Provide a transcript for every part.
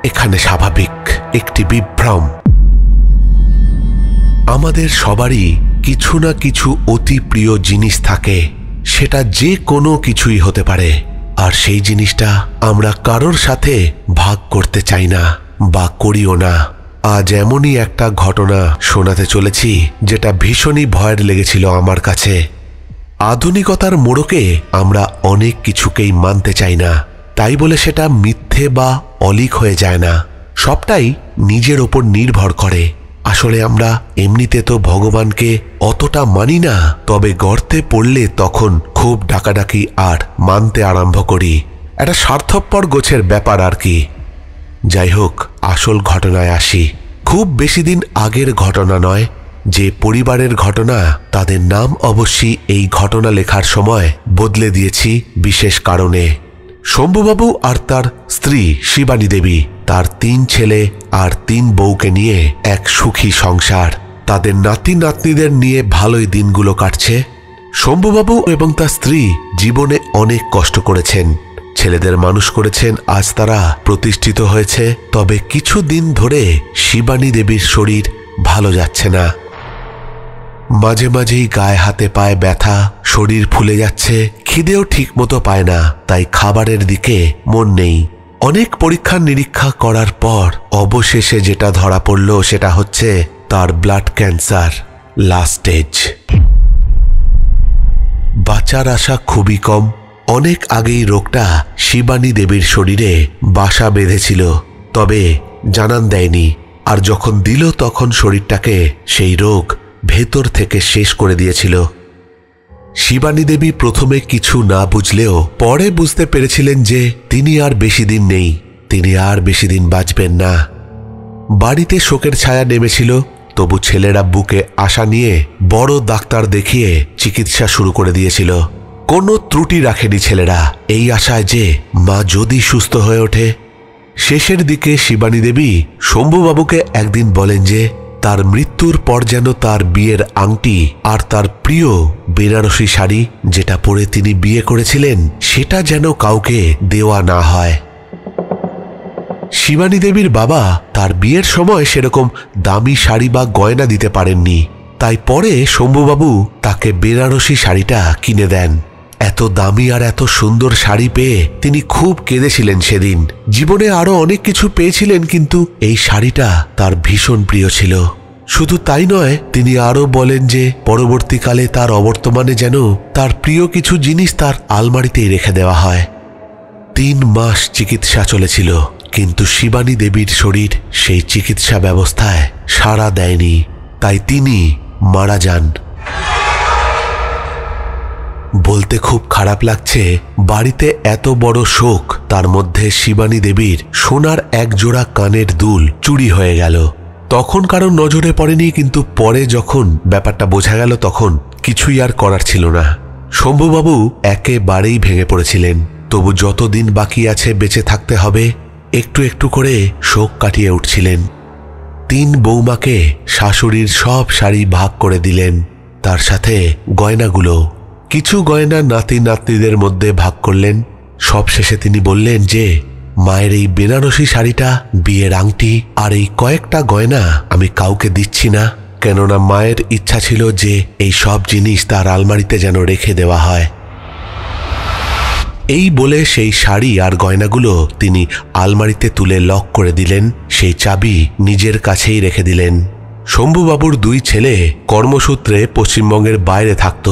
এখানে স্বাভাবিক একটি বিভ্রম। আমাদের সবারই কিছু না কিছু অতি প্রিয় জিনিস থাকে, সেটা যে কোনো কিছুই হতে পারে, আর সেই জিনিসটা আমরা কারোর সাথে ভাগ করতে চাই না বা করিও না। আজ এমনই একটা ঘটনা শোনাতে চলেছি যেটা ভীষণই ভয়ের লেগেছিল আমার কাছে। আধুনিকতার মোড়কে আমরা অনেক কিছুকেই মানতে চাই না, তাই বলে সেটা মিথ্যে বা অলীক হয়ে যায় না। সবটাই নিজের ওপর নির্ভর করে। আসলে আমরা এমনিতে তো ভগবানকে অতটা মানি না, তবে গর্তে পড়লে তখন খুব ডাকাডাকি আর মানতে আরম্ভ করি। একটা স্বার্থপর গোছের ব্যাপার আর কি। যাই হোক, আসল ঘটনায় আসি। খুব বেশি দিন আগের ঘটনা নয়, যে পরিবারের ঘটনা তাদের নাম অবশ্যই এই ঘটনা লেখার সময় বদলে দিয়েছি বিশেষ কারণে। শম্ভুবাবু আর তার স্ত্রী শিবানী দেবী, তার 3 ছেলে আর 3 বউকে নিয়ে এক সুখী সংসার। তাদের নাতি নাতনিদের নিয়ে ভালোই দিনগুলো কাটছে। শম্ভুবাবু এবং তার স্ত্রী জীবনে অনেক কষ্ট করেছেন, ছেলেদের মানুষ করেছেন, আজ তারা প্রতিষ্ঠিত হয়েছে। তবে কিছু দিন ধরে শিবানী দেবীর শরীর ভালো যাচ্ছে না। মাঝে মাঝেই গায়ে হাতে পায়ে ব্যথা, শরীর ফুলে যাচ্ছে, খিদেও ঠিক মতো পায় না, তাই খাবারের দিকে মন নেই। অনেক পরীক্ষা নিরীক্ষা করার পর অবশেষে যেটা ধরা পড়ল সেটা হচ্ছে তার ব্লাড ক্যান্সার লাস্ট স্টেজ। বাঁচার আশা খুবই কম। অনেক আগেই রোগটা শিবানী দেবীর শরীরে বাসা বেঁধেছিল, তবে জানান দেয়নি। আর যখন দিল তখন শরীরটাকে সেই রোগ ভেতর থেকে শেষ করে দিয়েছিল। শিবানী দেবী প্রথমে কিছু না বুঝলেও পরে বুঝতে পেরেছিলেন যে তিনি আর বেশি দিন নেই, তিনি আর বেশি দিন বাঁচবেন না। বাড়িতে শোকের ছায়া নেমেছিল, তবু ছেলেরা বুকে আশা নিয়ে বড় ডাক্তার দেখিয়ে চিকিৎসা শুরু করে দিয়েছিল। কোনো ত্রুটি রাখেনি ছেলেরা, এই আশায় যে মা যদি সুস্থ হয়ে ওঠে। শেষের দিকে শিবানী দেবী শম্ভুবাবুকে একদিন বলেন যে তার মৃত্যুর পর যেন তার বিয়ের আংটি আর তার প্রিয় বেনারসি শাড়ি, যেটা পরে তিনি বিয়ে করেছিলেন, সেটা যেন কাউকে দেওয়া না হয়। শিবানী দেবীর বাবা তার বিয়ের সময় সেরকম দামি শাড়ি বা গয়না দিতে পারেননি, তাই পরে শম্ভুবাবু তাকে বেনারসি শাড়িটা কিনে দেন। এত দামি আর এত সুন্দর শাড়ি পেয়ে তিনি খুব কেঁদেছিলেন সেদিন। জীবনে আরো অনেক কিছু পেয়েছিলেন, কিন্তু এই শাড়িটা তার ভীষণ প্রিয় ছিল। শুধু তাই নয়, তিনি আরো বলেন যে পরবর্তীকালে তার অবর্তমানে যেন তার প্রিয় কিছু জিনিস তার আলমারিতেই রেখে দেওয়া হয়। 3 মাস চিকিৎসা চলেছিল, কিন্তু শিবানী দেবীর শরীর সেই চিকিৎসা ব্যবস্থায় সাড়া দেয়নি, তাই তিনি মারা যান। বলতে খুব খারাপ লাগছে, বাড়িতে এত বড় শোক, তার মধ্যে শিবানী দেবীর সোনার এক জোড়া কানের দুল চুরি হয়ে গেল। তখন কারোর নজরে পড়েনি, কিন্তু পরে যখন ব্যাপারটা বোঝা গেল তখন কিছুই আর করার ছিল না। শম্ভুবাবু একেবারেই ভেঙে পড়েছিলেন। তবু যতদিন বাকি আছে বেঁচে থাকতে হবে, একটু একটু করে শোক কাটিয়ে উঠছিলেন। 3 বৌমাকে শাশুড়ির সব শাড়ি ভাগ করে দিলেন, তার সাথে গয়নাগুলো। কিছু গয়না নাতি নাতনিদের মধ্যে ভাগ করলেন। সবশেষে তিনি বললেন যে মায়ের এই বেনারসি শাড়িটা, বিয়ের আংটি আর এই কয়েকটা গয়না আমি কাউকে দিচ্ছি না, কেননা মায়ের ইচ্ছা ছিল যে এই সব জিনিস তার আলমারিতে যেন রেখে দেওয়া হয়। এই বলে সেই শাড়ি আর গয়নাগুলো তিনি আলমারিতে তুলে লক করে দিলেন, সেই চাবি নিজের কাছেই রেখে দিলেন। শম্ভুবাবুর 2 ছেলে কর্মসূত্রে পশ্চিমবঙ্গের বাইরে থাকত,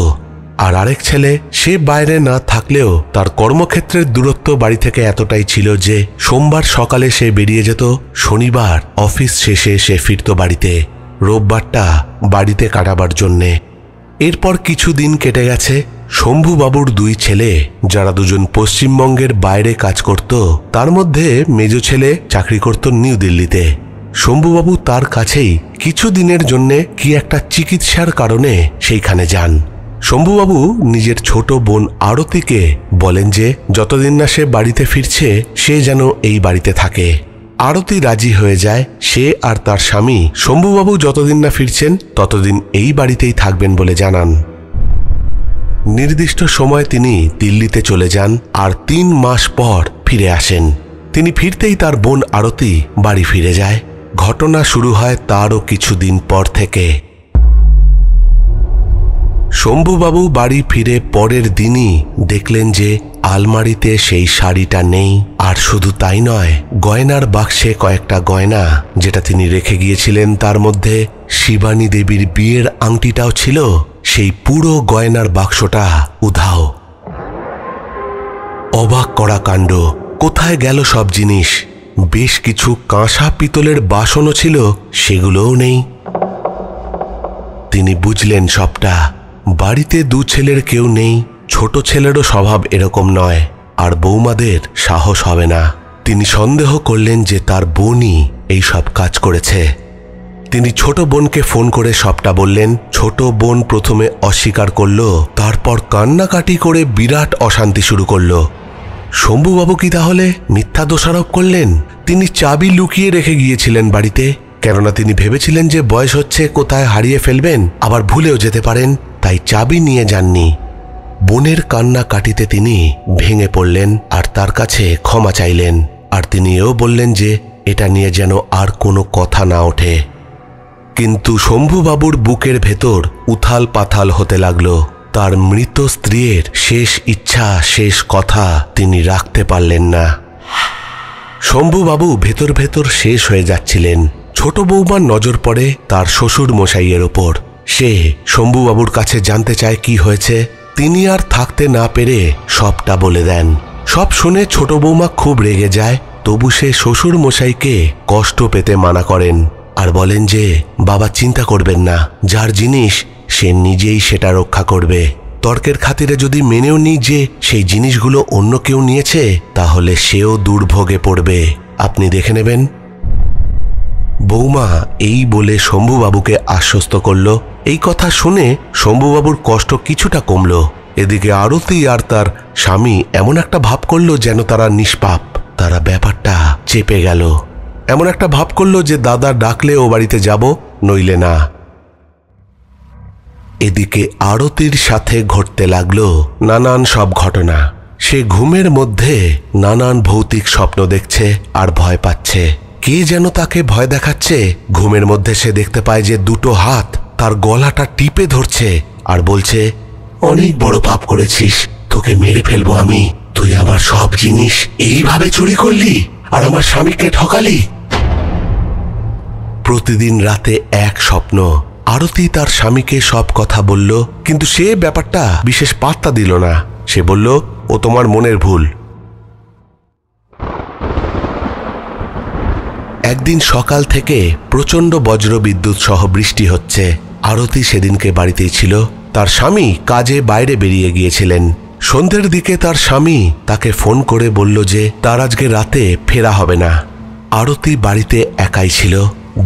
আর আরেক ছেলে সে বাইরে না থাকলেও তার কর্মক্ষেত্রের দূরত্ব বাড়ি থেকে এতটাই ছিল যে সোমবার সকালে সে বেরিয়ে যেত, শনিবার অফিস শেষে সে ফিরত বাড়িতে, রোববারটা বাড়িতে কাটাবার জন্যে। এরপর কিছুদিন কেটে গেছে। শম্ভুবাবুর 2 ছেলে, যারা দুজন পশ্চিমবঙ্গের বাইরে কাজ করত, তার মধ্যে মেজ ছেলে চাকরি করত নিউ দিল্লিতে। শম্ভুবাবু তার কাছেই কিছুদিনের জন্যে কি একটা চিকিৎসার কারণে সেইখানে যান। শম্ভুবাবু নিজের ছোট বোন আরতিকে বলেন যে যতদিন না সে বাড়িতে ফিরছে সে যেন এই বাড়িতে থাকে। আরতি রাজি হয়ে যায়। সে আর তার স্বামী শম্ভুবাবু যতদিন না ফিরছেন ততদিন এই বাড়িতেই থাকবেন বলে জানান। নির্দিষ্ট সময় তিনি দিল্লিতে চলে যান আর 3 মাস পর ফিরে আসেন। তিনি ফিরতেই তার বোন আরতি বাড়ি ফিরে যায়। ঘটনা শুরু হয় তারও কিছুদিন পর থেকে। শম্ভুবাবু বাড়ি ফিরে পরের দিনই দেখলেন যে আলমারিতে সেই শাড়িটা নেই। আর শুধু তাই নয়, গয়নার বাক্সে কয়েকটা গয়না যেটা তিনি রেখে গিয়েছিলেন তার মধ্যে শিবানী দেবীর বিয়ের আংটিটাও ছিল। সেই পুরো গয়নার বাক্সটা উধাও। অবাক করা কাণ্ড, কোথায় গেল সব জিনিস? বেশ কিছু কাঁসা পিতলের বাসনও ছিল, সেগুলোও নেই। তিনি বুঝলেন সবটা। বাড়িতে দু ছেলের কেউ নেই, ছোট ছেলেরও স্বভাব এরকম নয়, আর বৌমাদের সাহস হবে না। তিনি সন্দেহ করলেন যে তার বোনই এই সব কাজ করেছে। তিনি ছোট বোনকে ফোন করে সবটা বললেন। ছোট বোন প্রথমে অস্বীকার করল, তারপর কান্নাকাটি করে বিরাট অশান্তি শুরু করল। শম্ভুবাবু কি তাহলে মিথ্যা দোষারোপ করলেন? তিনি চাবি লুকিয়ে রেখে গিয়েছিলেন বাড়িতে, কেননা তিনি ভেবেছিলেন যে বয়স হচ্ছে, কোথায় হারিয়ে ফেলবেন, আবার ভুলেও যেতে পারেন, তাই চাবি নিয়ে যাননি। বোনের কান্না কাটিতে তিনি ভেঙে পড়লেন আর তার কাছে ক্ষমা চাইলেন। আর তিনি এও বললেন যে এটা নিয়ে যেন আর কোনো কথা না ওঠে। কিন্তু শম্ভুবাবুর বুকের ভেতর উথাল পাথাল হতে লাগলো। তার মৃত স্ত্রীর শেষ ইচ্ছা, শেষ কথা তিনি রাখতে পারলেন না। শম্ভুবাবু ভেতর ভেতর শেষ হয়ে যাচ্ছিলেন। ছোট বৌমার নজর পড়ে তার শ্বশুর মশাইয়ের ওপর। সে শম্ভুবাবুর কাছে জানতে চায় কি হয়েছে। তিনি আর থাকতে না পেরে সবটা বলে দেন। সব শুনে ছোট বৌমা খুব রেগে যায়, তবু সে শ্বশুর মশাইকে কষ্ট পেতে মানা করেন আর বলেন যে বাবা চিন্তা করবেন না, যার জিনিস সে নিজেই সেটা রক্ষা করবে। তর্কের খাতিরে যদি মেনেও নিই যে সেই জিনিসগুলো অন্য কেউ নিয়েছে, তাহলে সেও দুর্ভোগে পড়বে, আপনি দেখে নেবেন। বৌমা এই বলে শম্ভুবাবুকে আশ্বস্ত করল। এই কথা শুনে শম্ভুবাবুর কষ্ট কিছুটা কমল। এদিকে আরতি আর তার স্বামী এমন একটা ভাব করলো যেন তারা নিষ্পাপ, তারা ব্যাপারটা চেপে গেল। এমন একটা ভাব করলো যে দাদা ডাকলে ও বাড়িতে যাব, নইলে না। এদিকে আরতির সাথে ঘটতে লাগলো নানান সব ঘটনা। সে ঘুমের মধ্যে নানান ভৌতিক স্বপ্ন দেখছে আর ভয় পাচ্ছে। কে যেন তাকে ভয় দেখাচ্ছে। ঘুমের মধ্যে সে দেখতে পায় যে দুটো হাত তার গলাটা টিপে ধরছে আর বলছে, অনেক বড় পাপ করেছিস, তোকে মেরে ফেলবো আমি। তুই আমার সব জিনিস এইভাবে চুরি করলি আর আমার স্বামীকে ঠকালি। প্রতিদিন রাতে এক স্বপ্ন। আরতি তার স্বামীকে সব কথা বলল, কিন্তু সে ব্যাপারটা বিশেষ পাত্তা দিল না। সে বলল, ও তোমার মনের ভুল। একদিন সকাল থেকে প্রচণ্ড বজ্রবিদ্যুৎ সহ বৃষ্টি হচ্ছে। আরতি সেদিনকে বাড়িতেই ছিল। তার স্বামী কাজে বাইরে বেরিয়ে গিয়েছিলেন। সন্ধ্যের দিকে তার স্বামী তাকে ফোন করে বলল যে তার আজকে রাতে ফেরা হবে না। আরতি বাড়িতে একাই ছিল।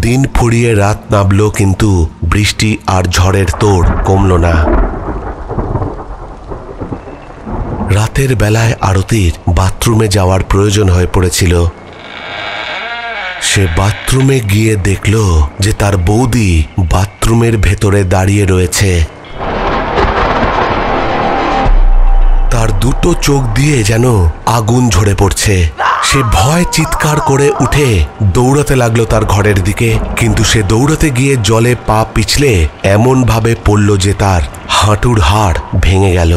দিন ফুরিয়ে রাত নামল, কিন্তু বৃষ্টি আর ঝড়ের তোড় কমল না। রাতের বেলায় আরতির বাথরুমে যাওয়ার প্রয়োজন হয়ে পড়েছিল। সে বাথরুমে গিয়ে দেখল যে তার বৌদি বাথরুমের ভেতরে দাঁড়িয়ে রয়েছে। তার দুটো চোখ দিয়ে যেন আগুন ঝরে পড়ছে। সে ভয় চিৎকার করে উঠে দৌড়াতে লাগলো তার ঘরের দিকে, কিন্তু সে দৌড়াতে গিয়ে জলে পা পিছলে এমন ভাবে পড়ল যে তার হাঁটুর হাড় ভেঙে গেল।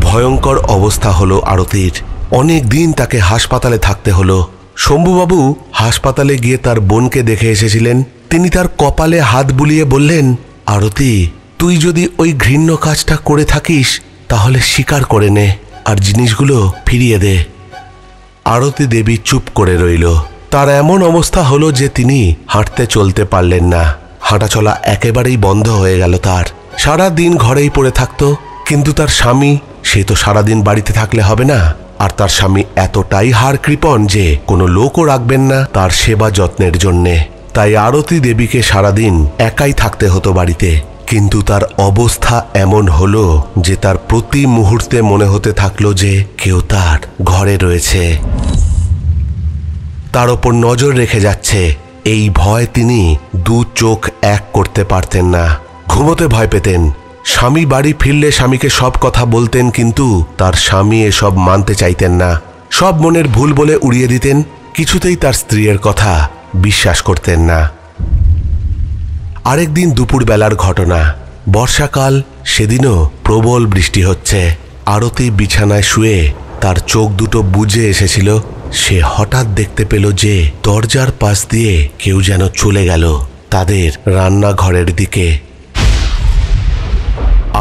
ভয়ঙ্কর অবস্থা হলো আরতির। অনেক দিন তাকে হাসপাতালে থাকতে হলো। শম্ভুবাবু হাসপাতালে গিয়ে তার বোনকে দেখে এসেছিলেন। তিনি তার কপালে হাত বুলিয়ে বললেন, আরতি, তুই যদি ওই ঘৃণ্য কাজটা করে থাকিস তাহলে স্বীকার করে নে আর জিনিসগুলো ফিরিয়ে দে। আরতি দেবী চুপ করে রইল। তার এমন অবস্থা হলো যে তিনি হাঁটতে চলতে পারলেন না। হাঁটাচলা একেবারেই বন্ধ হয়ে গেল তার। সারা দিন ঘরেই পড়ে থাকতো। কিন্তু তার স্বামী, সে তো সারাদিন বাড়িতে থাকলে হবে না। আর তার স্বামী এতটাই হাড় কৃপণ যে কোনো লোকও রাখবেন না তার সেবা যত্নের জন্যে। তাই আরতি দেবীকে সারাদিন একাই থাকতে হতো বাড়িতে। কিন্তু তার অবস্থা এমন হলো যে তার প্রতি মুহূর্তে মনে হতে থাকলো যে কেউ তার ঘরে রয়েছে, তার ওপর নজর রেখে যাচ্ছে। এই ভয় তিনি দু চোখ এক করতে পারতেন না। ঘুমোতে ভয় পেতেন। স্বামী বাড়ি ফিরলে স্বামীকে সব কথা বলতেন, কিন্তু তার স্বামী এসব মানতে চাইতেন না। সব মনের ভুল বলে উড়িয়ে দিতেন, কিছুতেই তার স্ত্রীর কথা বিশ্বাস করতেন না। আরেকদিন দুপুরবেলার ঘটনা, বর্ষাকাল, সেদিনও প্রবল বৃষ্টি হচ্ছে। আরতি বিছানায় শুয়ে তার চোখ দুটো বুজে এসেছিল। সে হঠাৎ দেখতে পেল যে দরজার পাশ দিয়ে কেউ যেন চলে গেল তাদের রান্নাঘরের দিকে।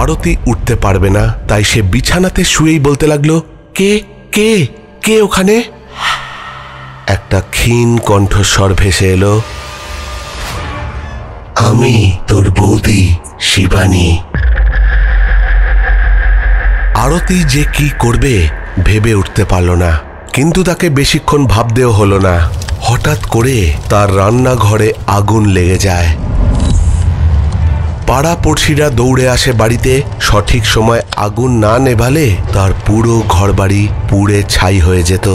আরতি উঠতে পারবে না, তাই সে বিছানাতে শুয়েই বলতে লাগলো, কে কে কে ওখানে? একটা ক্ষীণ কণ্ঠস্বর ভেসে এলো, আমি তোর বৌদি শিবানী। আরতি যে কি করবে ভেবে উঠতে পারল না, কিন্তু তাকে বেশিক্ষণ ভাবতেও হলো না। হঠাৎ করে তার রান্নাঘরে আগুন লেগে যায়। পাড়া পড়শিরা দৌড়ে আসে বাড়িতে। সঠিক সময় আগুন না নেভালে তার পুরো ঘরবাড়ি পুড়ে ছাই হয়ে যেত।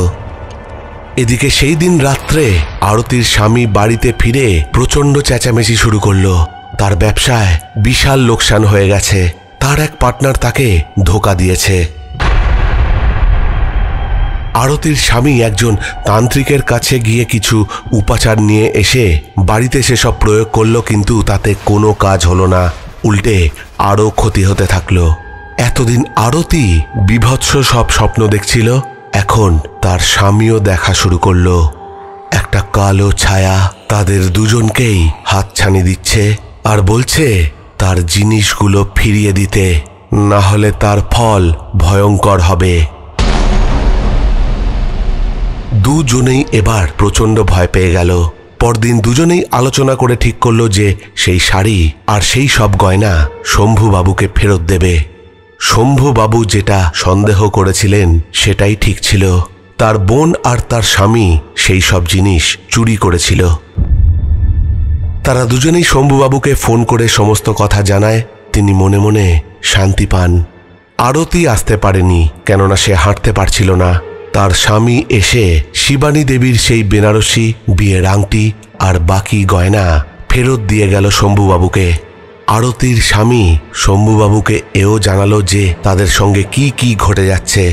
এদিকে সেই দিন রাত্রে আরতির স্বামী বাড়িতে ফিরে প্রচণ্ড চেঁচামেচি শুরু করলো। তার ব্যবসায় বিশাল লোকসান হয়ে গেছে। তার এক পার্টনার তাকে ধোঁকা দিয়েছে। আরতির স্বামী একজন তান্ত্রিকের কাছে গিয়ে কিছু উপাচার নিয়ে এসে বাড়িতে সেসব প্রয়োগ করলো, কিন্তু তাতে কোনো কাজ হলো না, উল্টে আরও ক্ষতি হতে থাকলো। এতদিন আরতি বীভৎস সব স্বপ্ন দেখছিল, এখন তার স্বামীও দেখা শুরু করলো। একটা কালো ছায়া তাদের দুজনকেই হাতছানি দিচ্ছে আর বলছে তার জিনিসগুলো ফিরিয়ে দিতে, না হলে তার ফল ভয়ঙ্কর হবে। দুজনেই এবার প্রচণ্ড ভয় পেয়ে গেল। পরদিন দুজনেই আলোচনা করে ঠিক করলো যে সেই শাড়ি আর সেই সব গয়না শম্ভুবাবুকে ফেরত দেবে। শম্ভুবাবু যেটা সন্দেহ করেছিলেন সেটাই ঠিক ছিল, তার বোন আর তার স্বামী সেই সব জিনিস চুরি করেছিল। তারা দুজনেই শম্ভুবাবুকে ফোন করে সমস্ত কথা জানায়। তিনি মনে মনে শান্তি পান। আরতি আসতে পারেনি, কেননা সে হাঁটতে পারছিল না। তার স্বামী এসে শিবানী দেবীর সেই বেনারসি, বিয়ের আংটি আর বাকি গয়না ফেরত দিয়ে গেল শম্ভুবাবুকে। আরতির স্বামী শম্ভুবাবুকে এও জানালো যে তাদের সঙ্গে কি কি ঘটে যাচ্ছে।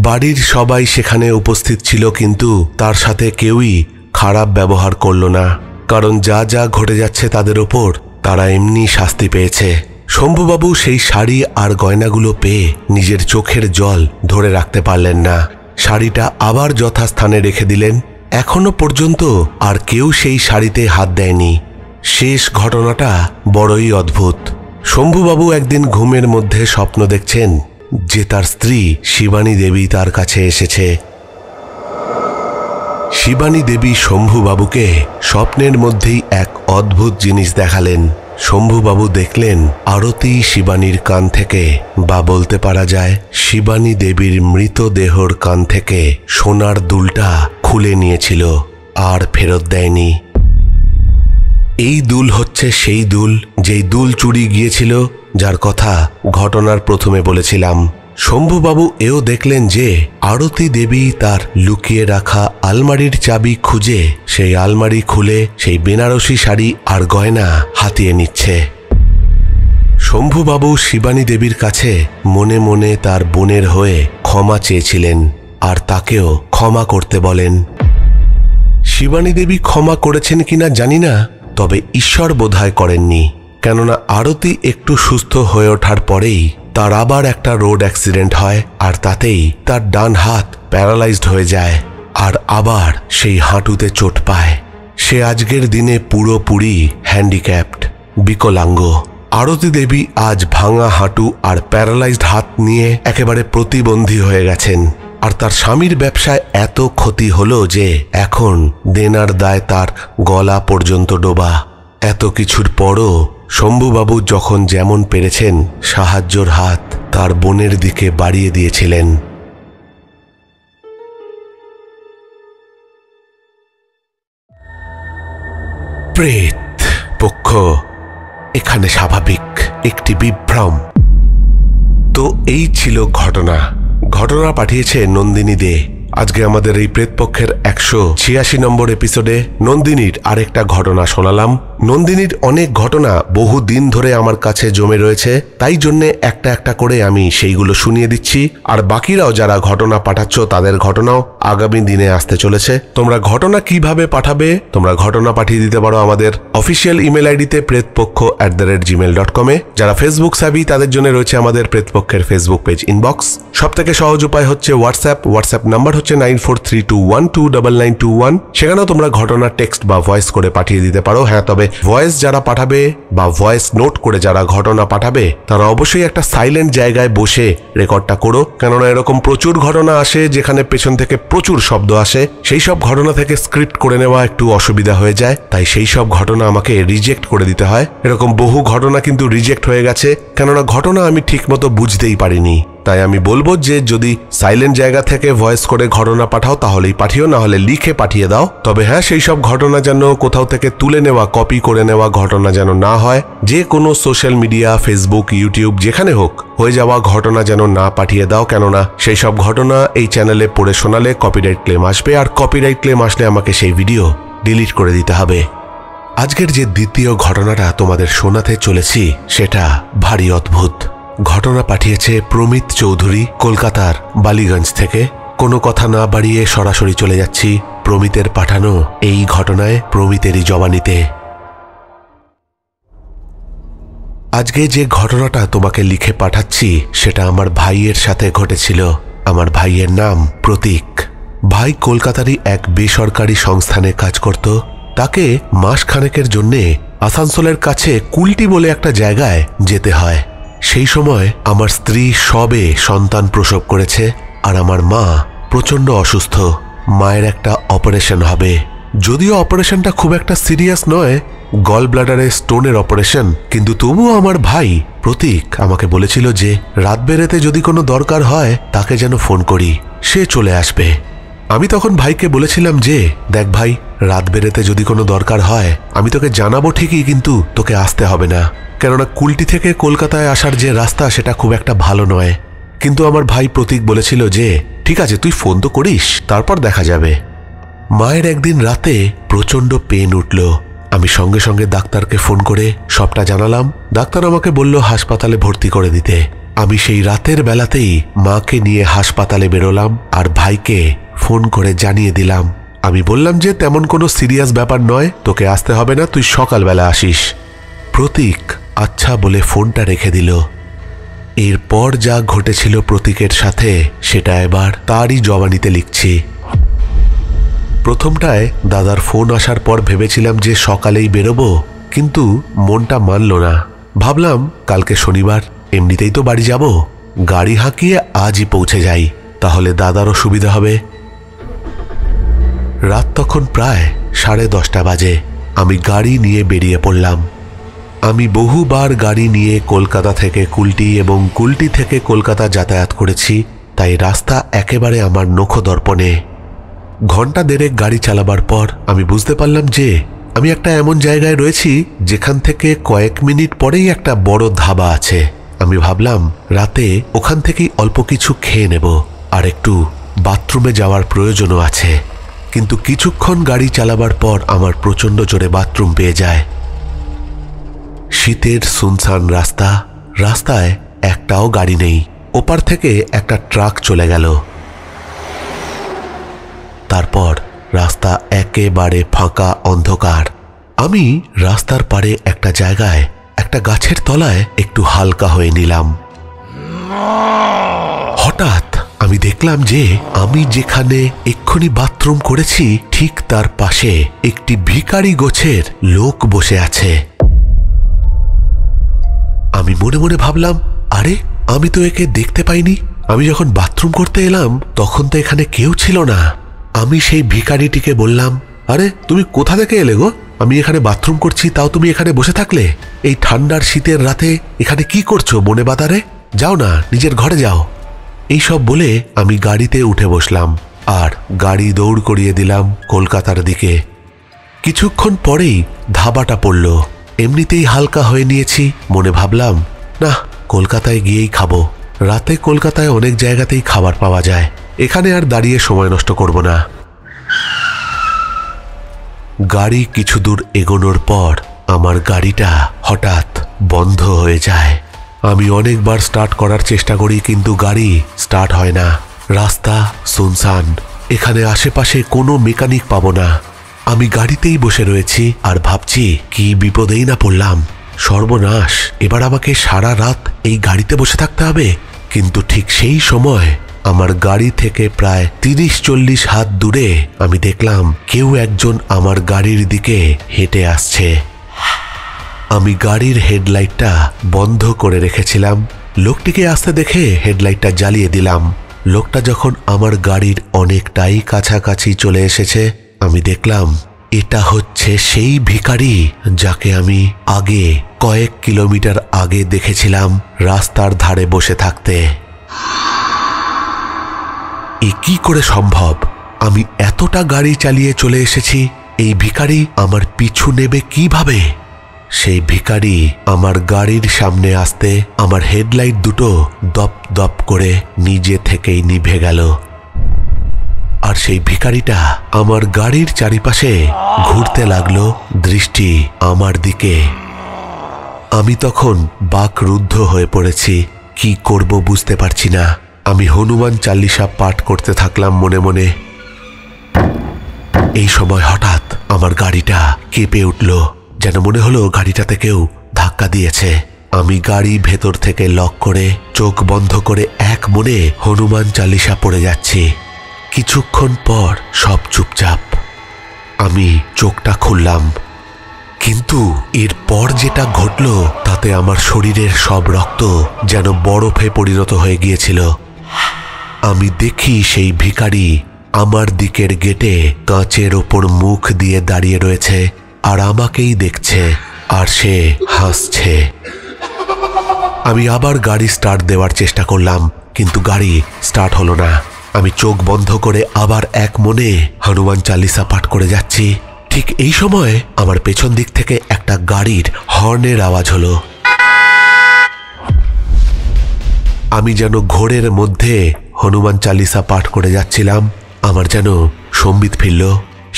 বাড়ির সবাই সেখানে উপস্থিত ছিল, কিন্তু তার সাথে কেউই খারাপ ব্যবহার করল না, কারণ যা যা ঘটে যাচ্ছে তাদের ওপর তারা এমনি শাস্তি পেয়েছে। শম্ভুবাবু সেই শাড়ি আর গয়নাগুলো পেয়ে নিজের চোখের জল ধরে রাখতে পারলেন না। শাড়িটা আবার যথাস্থানে রেখে দিলেন। এখনো পর্যন্ত আর কেউ সেই শাড়িতে হাত দেয়নি। শেষ ঘটনাটা বড়ই অদ্ভুত। শম্ভুবাবু একদিন ঘুমের মধ্যে স্বপ্ন দেখছেন যে তার স্ত্রী শিবানী দেবী তার কাছে এসেছে। শিবানী দেবী শম্ভুবাবুকে স্বপ্নের মধ্যেই এক অদ্ভুত জিনিস দেখালেন। শম্ভুবাবু দেখলেন আরতি শিবানীর কান থেকে, বা বলতে পারা যায় শিবানী দেবীর মৃতদেহর কান থেকে সোনার দুলটা খুলে নিয়েছিল আর ফেরত দেয়নি। এই দুল হচ্ছে সেই দুল যেই দুল চুরি গিয়েছিল, যার কথা ঘটনার প্রথমে বলেছিলাম। শম্ভুবাবু এও দেখলেন যে আরতি দেবী তার লুকিয়ে রাখা আলমারির চাবি খুঁজে সেই আলমারি খুলে সেই বেনারসি শাড়ি আর গয়না হাতিয়ে নিচ্ছে। শম্ভুবাবু শিবানী দেবীর কাছে মনে মনে তার বোনের হয়ে ক্ষমা চেয়েছিলেন আর তাকেও ক্ষমা করতে বলেন। শিবানী দেবী ক্ষমা করেছেন কিনা জানি না, তবে ঈশ্বর বোধহয় করেননি, কেননা আরতি একটু সুস্থ হয়ে ওঠার পরেই তার আবার একটা রোড অ্যাক্সিডেন্ট হয়, আর তাতেই তার ডান হাত প্যারালাইজড হয়ে যায় আর আবার সেই হাঁটুতে চোট পায়। সে আজকের দিনে পুরোপুরি হ্যান্ডিক্যাপড, বিকলাঙ্গ। আরতি দেবী আজ ভাঙা হাঁটু আর প্যারালাইজড হাত নিয়ে একেবারে প্রতিবন্ধী হয়ে গেছেন। আর তার স্বামীর ব্যবসায় এত ক্ষতি হলো যে এখন দেনার দায় তার গলা পর্যন্ত ডোবা। এত কিছুর পরও শম্ভুবাবু যখন যেমন পেরেছেন সাহায্যর হাত তার বোনের দিকে বাড়িয়ে দিয়েছিলেন। প্রেত পক্ষ এখানে স্বাভাবিক একটি বিভ্রম। তো এই ছিল ঘটনা পাঠিয়েছে নন্দিনী দে। আজকে আমাদের এই প্রেতপক্ষের 186 নম্বর এপিসোডে নন্দিনীর আরেকটা ঘটনা শোনালাম। নন্দিনীর অনেক ঘটনা বহু দিন ধরে আমার কাছে জমে রয়েছে, তাই জন্যে একটা একটা করে আমি সেইগুলো শুনিয়ে দিচ্ছি। আর বাকিরাও যারা ঘটনা পাঠাচ্ছ তাদের ঘটনাও আগামী দিনে আসতে চলেছে। তোমরা ঘটনা কিভাবে পাঠাবে? তোমরা ঘটনা পাঠিয়ে দিতে পারো আমাদের অফিসিয়াল ইমেল আইডিতে pretpokho@gmail.com-এ। যারা ফেসবুক সাবি তাদের জন্য রয়েছে আমাদের প্রেতপক্ষের ফেসবুক পেজ ইনবক্স। সব থেকে সহজ উপায় হচ্ছে হোয়াটসঅ্যাপ নাম্বার হচ্ছে 9432129921। সেখানেও তোমরা ঘটনা টেক্সট বা ভয়েস করে পাঠিয়ে দিতে পারো। হ্যাঁ, তবে ভয়েস যারা পাঠাবে বা ভয়েস নোট করে যারা ঘটনা পাঠাবে তারা অবশ্যই একটা সাইলেন্ট জায়গায় বসে রেকর্ডটা করো, কেননা এরকম প্রচুর ঘটনা আসে যেখানে পেছন থেকে প্রচুর শব্দ আসে। সেই সব ঘটনা থেকে স্ক্রিপ্ট করে নেওয়া একটু অসুবিধা হয়ে যায়, তাই সেই সব ঘটনা আমাকে রিজেক্ট করে দিতে হয়। এরকম বহু ঘটনা কিন্তু রিজেক্ট হয়ে গেছে, কেননা ঘটনা আমি ঠিকমতো বুঝতেই পারিনি। তাই আমি বলবো যে যদি সাইলেন্ট জায়গা থেকে ভয়েস করে ঘটনা পাঠাও তাহলেই পাঠিও, না হলে লিখে পাঠিয়ে দাও। তবে হ্যাঁ, সেই সব ঘটনা যেন কোথাও থেকে তুলে নেওয়া, কপি করে নেওয়া ঘটনা যেন না হয়। যে কোনো সোশ্যাল মিডিয়া, ফেসবুক, ইউটিউব যেখানে হোক হয়ে যাওয়া ঘটনা যেন না পাঠিয়ে দাও, কেননা সেই সব ঘটনা এই চ্যানেলে পড়ে শোনালে কপিরাইট ক্লেম আসবে, আর কপিরাইট ক্লেম আসলে আমাকে সেই ভিডিও ডিলিট করে দিতে হবে। আজকের যে দ্বিতীয় ঘটনাটা তোমাদের শোনাতে চলেছি সেটা ভারী অদ্ভুত। ঘটনা পাঠিয়েছে প্রমিত চৌধুরী, কলকাতার বালিগঞ্জ থেকে। কোনো কথা না বাড়িয়ে সরাসরি চলে যাচ্ছি প্রমিতের পাঠানো এই ঘটনায়, প্রমিতেরই জবানিতে। আজকে যে ঘটনাটা তোমাকে লিখে পাঠাচ্ছি সেটা আমার ভাইয়ের সাথে ঘটেছিল। আমার ভাইয়ের নাম প্রতীক। ভাই কলকাতারই এক বেসরকারি সংস্থানে কাজ করত। তাকে মাসখানেকের জন্যে আসানসোলের কাছে কুলটি বলে একটা জায়গায় যেতে হয়। সেই সময় আমার স্ত্রী সবে সন্তান প্রসব করেছে, আর আমার মা প্রচণ্ড অসুস্থ। মায়ের একটা অপারেশন হবে, যদিও অপারেশনটা খুব একটা সিরিয়াস নয়, গল ব্লাডারে স্টোনের অপারেশন, কিন্তু তবুও আমার ভাই প্রতীক আমাকে বলেছিল যে রাত বেরেতে যদি কোনো দরকার হয় তাকে যেন ফোন করি, সে চলে আসবে। আমি তখন ভাইকে বলেছিলাম যে দেখ ভাই, রাত বেরেতে যদি কোনো দরকার হয় আমি তোকে জানাবো ঠিকই, কিন্তু তোকে আসতে হবে না, কেননা কুলটি থেকে কলকাতায় আসার যে রাস্তা সেটা খুব একটা ভালো নয়। কিন্তু আমার ভাই প্রতীক বলেছিল যে ঠিক আছে, তুই ফোন তো করিস, তারপর দেখা যাবে। মায়ের একদিন রাতে প্রচণ্ড পেন উঠল। আমি সঙ্গে সঙ্গে ডাক্তারকে ফোন করে সবটা জানালাম। ডাক্তার আমাকে বলল হাসপাতালে ভর্তি করে দিতে। আমি সেই রাতের বেলাতেই মাকে নিয়ে হাসপাতালে বেরোলাম আর ভাইকে ফোন করে জানিয়ে দিলাম। আমি বললাম যে তেমন কোনো সিরিয়াস ব্যাপার নয়, তোকে আসতে হবে না, তুই সকালবেলা আসিস। প্রতীক আচ্ছা বলে ফোনটা রেখে দিল। এরপর যা ঘটেছিল প্রতীকের সাথে সেটা এবার তারই জবানিতে লিখছি। প্রথমটায় দাদার ফোন আসার পর ভেবেছিলাম যে সকালেই বেরোবো, কিন্তু মনটা মানল না। ভাবলাম কালকে শনিবার, এমনিতেই তো বাড়ি যাব, গাড়ি হাঁকিয়ে আজই পৌঁছে যাই, তাহলে দাদারও সুবিধা হবে। রাত তখন প্রায় 10:30 বাজে। আমি গাড়ি নিয়ে বেরিয়ে পড়লাম। আমি বহুবার গাড়ি নিয়ে কলকাতা থেকে কুলটি এবং কুলটি থেকে কলকাতা যাতায়াত করেছি, তাই রাস্তা একেবারে আমার নখদর্পণে। ঘন্টা দেড়েক গাড়ি চালাবার পর আমি বুঝতে পারলাম যে আমি একটা এমন জায়গায় রয়েছি যেখান থেকে কয়েক মিনিট পরেই একটা বড় ধাবা আছে। আমি ভাবলাম রাতে ওখান থেকেই অল্প কিছু খেয়ে নেব, আর একটু বাথরুমে যাওয়ার প্রয়োজনও আছে। কিন্তু কিছুক্ষণ গাড়ি চালাবার পর আমার প্রচণ্ড জোরে বাথরুম পেয়ে যায়। শীতের সুনসান রাস্তা, রাস্তায় একটাও গাড়ি নেই। ওপার থেকে একটা ট্রাক চলে গেল। তারপর রাস্তা একেবারে ফাঁকা, অন্ধকার। আমি রাস্তার পাড়ে একটা জায়গায় একটা গাছের তলায় একটু হালকা হয়ে নিলাম। হঠাৎ আমি দেখলাম যে আমি যেখানে এক্ষুনি বাথরুম করেছি ঠিক তার পাশে একটি ভিখারি গোছের লোক বসে আছে। আমি মনে মনে ভাবলাম, আরে আমি তো একে দেখতে পাইনি। আমি যখন বাথরুম করতে এলাম তখন তো এখানে কেউ ছিল না। আমি সেই ভিখারিটিকে বললাম, আরে তুমি কোথা থেকে এলে গো? আমি এখানে বাথরুম করছি, তাও তুমি এখানে বসে থাকলে? এই ঠান্ডার শীতের রাতে এখানে কি করছো বনে বাদারে? যাও না, নিজের ঘরে যাও। এই সব বলে আমি গাড়িতে উঠে বসলাম আর গাড়ি দৌড় করিয়ে দিলাম কলকাতার দিকে। কিছুক্ষণ পরেই ধাবাটা পড়ল। এমনিতেই হালকা হয়ে নিয়েছি, মনে ভাবলাম না, কলকাতায় গিয়েই খাবো। রাতে কলকাতায় অনেক জায়গাতেই খাবার পাওয়া যায়, এখানে আর দাঁড়িয়ে সময় নষ্ট করব না। গাড়ি কিছু দূর এগোনোর পর আমার গাড়িটা হঠাৎ বন্ধ হয়ে যায়। আমি অনেকবার স্টার্ট করার চেষ্টা করি, কিন্তু গাড়ি স্টার্ট হয় না। রাস্তা সুনসান, এখানে আশেপাশে কোনো মেকানিক পাবো না। আমি গাড়িতেই বসে রয়েছি আর ভাবছি কি বিপদেই না পড়লাম। সর্বনাশ, এবার আমাকে সারা রাত এই গাড়িতে বসে থাকতে হবে। কিন্তু ঠিক সেই সময় আমার গাড়ি থেকে প্রায় 30-40 হাত দূরে আমি দেখলাম কেউ একজন আমার গাড়ির দিকে হেঁটে আসছে। আমি গাড়ির হেডলাইটটা বন্ধ করে রেখেছিলাম। লোকটিকে আসতে দেখে হেডলাইটটা জ্বালিয়ে দিলাম। লোকটা যখন আমার গাড়ির অনেকটাই কাছাকাছি চলে এসেছে, আমি দেখলাম এটা হচ্ছে সেই ভিখারি যাকে আমি আগে কয়েক কিলোমিটার আগে দেখেছিলাম রাস্তার ধারে বসে থাকতে। এ কি করে সম্ভব? আমি এতটা গাড়ি চালিয়ে চলে এসেছি, এই ভিখারি আমার পিছু নেবে কিভাবে? সেই ভিখারি আমার গাড়ির সামনে আসতে আমার হেডলাইট দুটো দপ দপ করে নিজে থেকেই নিভে গেল। আর সেই ভিখারিটা আমার গাড়ির চারিপাশে ঘুরতে লাগলো, দৃষ্টি আমার দিকে। আমি তখন বাকরুদ্ধ হয়ে পড়েছি, কি করব বুঝতে পারছি না। আমি হনুমান চালিসা পাঠ করতে থাকলাম মনে মনে। এই সময় হঠাৎ আমার গাড়িটা কেঁপে উঠল, যেন মনে হলো গাড়িটাতে কেউ ধাক্কা দিয়েছে। আমি গাড়ি ভেতর থেকে লক করে চোখ বন্ধ করে এক মনে হনুমান চালিসা পড়ে যাচ্ছি। কিছুক্ষণ পর সব চুপচাপ। আমি চোখটা খুললাম, কিন্তু এরপর যেটা ঘটল তাতে আমার শরীরের সব রক্ত যেন বরফে পরিণত হয়ে গিয়েছিল। আমি দেখি সেই ভিখারি আমার দিকের গেটে কাঁচের ওপর মুখ দিয়ে দাঁড়িয়ে রয়েছে আর আমাকেই দেখছে, আর সে হাসছে। আমি আবার গাড়ি স্টার্ট দেওয়ার চেষ্টা করলাম, কিন্তু গাড়ি স্টার্ট হলো না। আমি চোখ বন্ধ করে আবার এক মনে হনুমান চালিসা পাঠ করে যাচ্ছি। ঠিক এই সময় আমার পেছন দিক থেকে একটা গাড়ির হর্নের আওয়াজ হলো। আমি যেন ঘোরের মধ্যে হনুমান চালিসা পাঠ করে যাচ্ছিলাম, আমার যেন সম্বিত ফিরল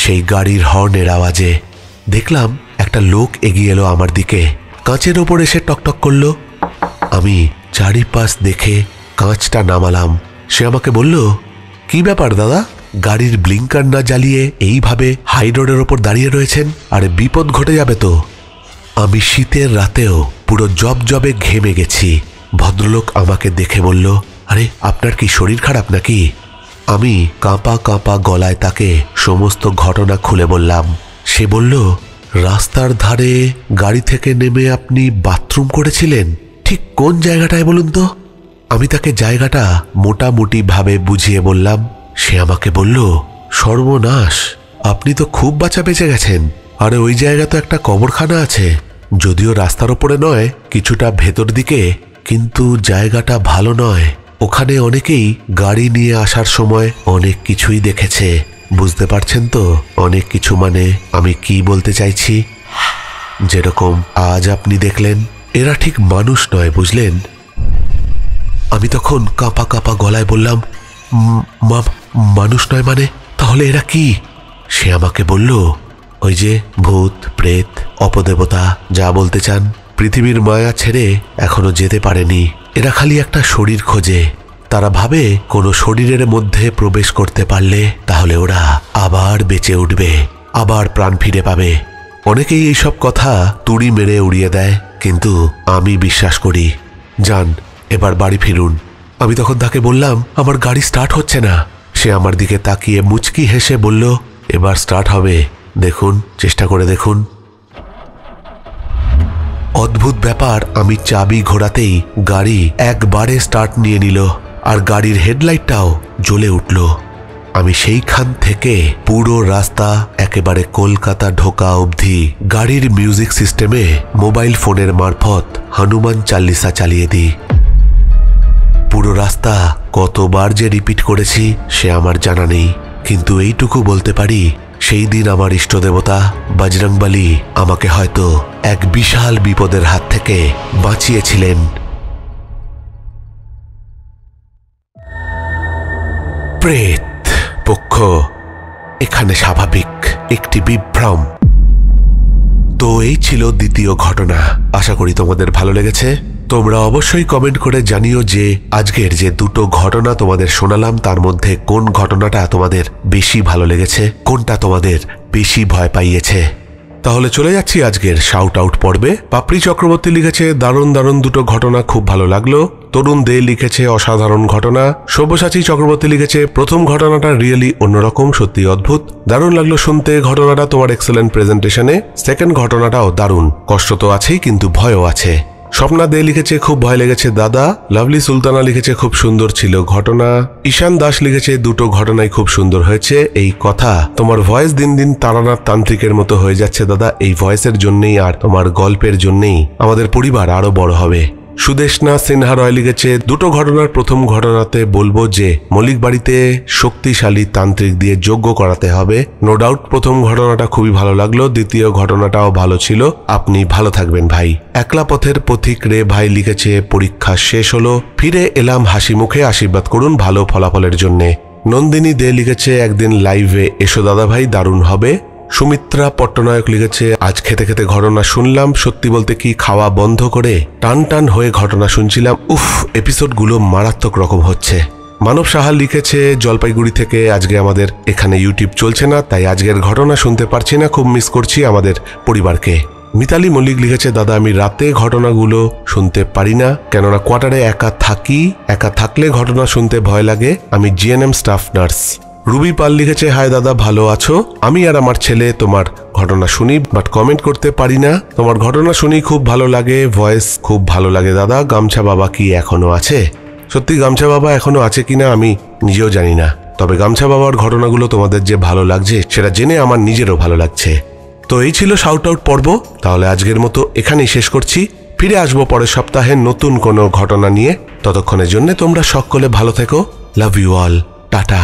সেই গাড়ির হর্নের আওয়াজে। দেখলাম একটা লোক এগিয়ে এলো আমার দিকে, কাঁচের ওপর এসে টকটক করলো। আমি চারিপাশ দেখে কাঁচটা নামালাম। সে আমাকে বলল, কি ব্যাপার দাদা, গাড়ির ব্লিঙ্কার না জ্বালিয়ে এইভাবে হাই রোডের ওপর দাঁড়িয়ে রয়েছেন? আরে বিপদ ঘটে যাবে তো। আমি শীতের রাতেও পুরো জবজবে ঘেমে গেছি। ভদ্রলোক আমাকে দেখে বলল, আরে আপনার কি শরীর খারাপ নাকি? আমি কাঁপা কাঁপা গলায় তাকে সমস্ত ঘটনা খুলে বললাম। সে বলল, রাস্তার ধারে গাড়ি থেকে নেমে আপনি বাথরুম করেছিলেন? ঠিক কোন জায়গাটায় বলুন তো? আমি তাকে জায়গাটা মোটামুটি ভাবে বুঝিয়ে বললাম। সে আমাকে বলল, সর্বনাশ, আপনি তো খুব বাঁচা বেঁচে গেছেন। আরে ওই জায়গা তো একটা কবরখানা আছে, যদিও রাস্তার ওপরে নয়, কিছুটা ভেতর দিকে, কিন্তু জায়গাটা ভালো নয়। ওখানে অনেকেই গাড়ি নিয়ে আসার সময় অনেক কিছুই দেখেছে। বুঝতে পারছেন তো অনেক কিছু মানে আমি কি বলতে চাইছি? যেরকম আজ আপনি দেখলেন, এরা ঠিক মানুষ নয়, বুঝলেন? আমি তখন কাঁপা কাঁপা গলায় বললাম, মানুষ নয় মানে? তাহলে এরা কি? সে আমাকে বলল, ওই যে ভূত প্রেত অপদেবতা যা বলতে চান, পৃথিবীর মায়া ছেড়ে এখনো যেতে পারেনি। এরা খালি একটা শরীর খোঁজে। তারা ভাবে কোনো শরীরের মধ্যে প্রবেশ করতে পারলে তাহলে ওরা আবার বেঁচে উঠবে, আবার প্রাণ ফিরে পাবে। অনেকেই এইসব কথা তুড়ি মেরে উড়িয়ে দেয়, কিন্তু আমি বিশ্বাস করি। যান, এবার বাড়ি ফিরুন। আমি তখন তাকে বললাম, আমার গাড়ি স্টার্ট হচ্ছে না। সে আমার দিকে তাকিয়ে মুচকি হেসে বলল, এবার স্টার্ট হবে, দেখুন, চেষ্টা করে দেখুন। অদ্ভুত ব্যাপার, আমি চাবি ঘোরাতেই গাড়ি একবারে স্টার্ট নিয়ে নিল আর গাড়ির হেডলাইটটাও জ্বলে উঠল। আমি সেইখান থেকে পুরো রাস্তা একেবারে কলকাতা ঢোকা অবধি গাড়ির মিউজিক সিস্টেমে মোবাইল ফোনের মারফত হনুমান চালিসা চালিয়ে দিই। পুরো রাস্তা কতবার যে রিপিট করেছি সে আমার জানা নেই, কিন্তু এইটুকু বলতে পারি, সেই দিন আমার ইষ্টদেবতা বজরংবলী আমাকে হয়তো এক বিশাল বিপদের হাত থেকে বাঁচিয়েছিলেন। প্রেত পক্ষ এখানে স্বাভাবিক একটি বিভ্রম। তো এই ছিল দ্বিতীয় ঘটনা। আশা করি তোমাদের ভালো লেগেছে। তোমরা অবশ্যই কমেন্ট করে জানিও যে আজকের যে দুটো ঘটনা তোমাদের শোনালাম তার মধ্যে কোন ঘটনাটা তোমাদের বেশি ভালো লেগেছে, কোনটা তোমাদের বেশি ভয় পাইয়েছে। তাহলে চলে যাচ্ছি আজকের শাউট আউট পর্বে। পাপড়ি চক্রবর্তী লিখেছে দারুণ দারুণ দুটো ঘটনা, খুব ভালো লাগলো। তরুণ দে লিখেছে অসাধারণ ঘটনা। সব্যসাচী চক্রবর্তী লিখেছে প্রথম ঘটনাটা রিয়েলি অন্যরকম, সত্যি অদ্ভুত, দারুণ লাগলো শুনতে ঘটনাটা, তোমার এক্সেলেন্ট প্রেজেন্টেশনে। সেকেন্ড ঘটনাটাও দারুণ, কষ্ট তো আছেই কিন্তু ভয়ও আছে। স্বপ্না দে লিখেছে খুব ভয় লেগেছে দাদা। লাভলি সুলতানা লিখেছে খুব সুন্দর ছিল ঘটনা। ঈশান দাস লিখেছে দুটো ঘটনাই খুব সুন্দর হয়েছে। এই কথা, তোমার ভয়েস দিন দিন তারানাথ তান্ত্রিকের মতো হয়ে যাচ্ছে দাদা। এই ভয়েসের জন্যই আর তোমার গল্পের জন্যই আমাদের পরিবার আরো বড় হবে। সুদেশনা সিনহা রয় লিখেছে দুটো ঘটনার প্রথম ঘটনাতে বলবো যে মৌলিক বাড়িতে শক্তিশালী তান্ত্রিক দিয়ে যজ্ঞ করাতে হবে। নো ডাউট প্রথম ঘটনাটা খুবই ভালো লাগলো, দ্বিতীয় ঘটনাটাও ভালো ছিল। আপনি ভালো থাকবেন ভাই। একলা পথের পথিক রে ভাই লিখেছে পরীক্ষা শেষ হলো, ফিরে এলাম হাসি মুখে, আশীর্বাদ করুন ভালো ফলাফলের জন্যে। নন্দিনী দে লিখেছে একদিন লাইভে এসো দাদা ভাই, দারুণ হবে। সুমিত্রা পট্টনায়ক লিখেছে আজ খেতে খেতে ঘটনা শুনলাম, সত্যি বলতে কি খাওয়া বন্ধ করে টান টান হয়ে ঘটনা শুনছিলাম। উফ, এপিসোডগুলো মারাত্মক রকম হচ্ছে। মানব সাহা লিখেছে জলপাইগুড়ি থেকে আজকে আমাদের এখানে ইউটিউব চলছে না, তাই আজকের ঘটনা শুনতে পারছি না, খুব মিস করছি আমাদের পরিবারকে। মিতালি মল্লিক লিখেছে দাদা আমি রাতে ঘটনাগুলো শুনতে পারি না, কেননা কোয়ার্টারে একা থাকি, একা থাকলে ঘটনা শুনতে ভয় লাগে। আমি জিএনএম স্টাফ নার্স। রুবি পাল লিখেছে হাই দাদা, ভালো আছো? আমি আর আমার ছেলে তোমার ঘটনা শুনি, বাট কমেন্ট করতে পারি না। তোমার ঘটনা শুনি খুব ভালো লাগে, ভয়েস খুব ভালো লাগে দাদা। গামছা বাবা কি এখনো আছে? সত্যি গামছা বাবা এখনো আছে কিনা আমি নিজেও জানি না, তবে গামছা বাবার ঘটনাগুলো তোমাদের যে ভালো লাগছে সেটা জেনে আমার নিজেরও ভালো লাগছে। তো এই ছিল শাউট আউট পর্ব। তাহলে আজকের মতো এখানেই শেষ করছি। ফিরে আসবো পরের সপ্তাহে নতুন কোনো ঘটনা নিয়ে। ততক্ষণের জন্য তোমরা সকলে ভালো থেকো। Love you all, tata.